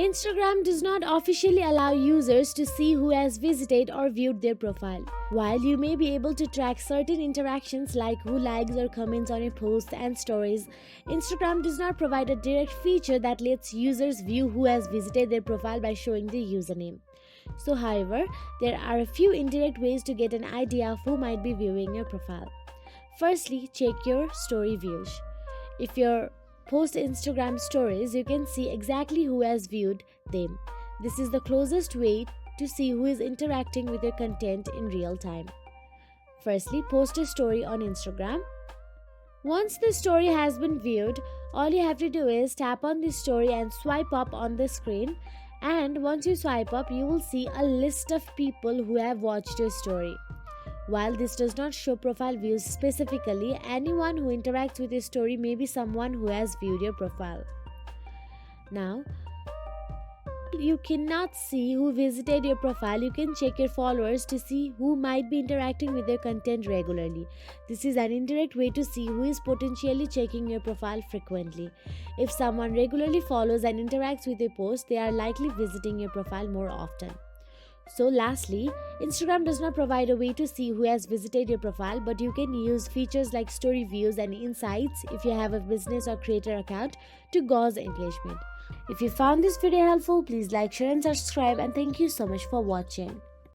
Instagram does not officially allow users to see who has visited or viewed their profile. While you may be able to track certain interactions like who likes or comments on your posts and stories, Instagram does not provide a direct feature that lets users view who has visited their profile by showing the username. So, however, there are a few indirect ways to get an idea of who might be viewing your profile. Firstly, check your story views. If your post Instagram stories, you can see exactly who has viewed them. This is the closest way to see who is interacting with your content in real time. Firstly, post a story on Instagram. Once the story has been viewed, all you have to do is tap on the story and swipe up on the screen. And once you swipe up, you will see a list of people who have watched your story. While this does not show profile views specifically, anyone who interacts with your story may be someone who has viewed your profile. Now, you cannot see who visited your profile. You can check your followers to see who might be interacting with your content regularly. This is an indirect way to see who is potentially checking your profile frequently. If someone regularly follows and interacts with your post, they are likely visiting your profile more often. So lastly, Instagram does not provide a way to see who has visited your profile, but you can use features like story views and insights if you have a business or creator account to gauge engagement. If you found this video helpful, please like, share and subscribe, and thank you so much for watching.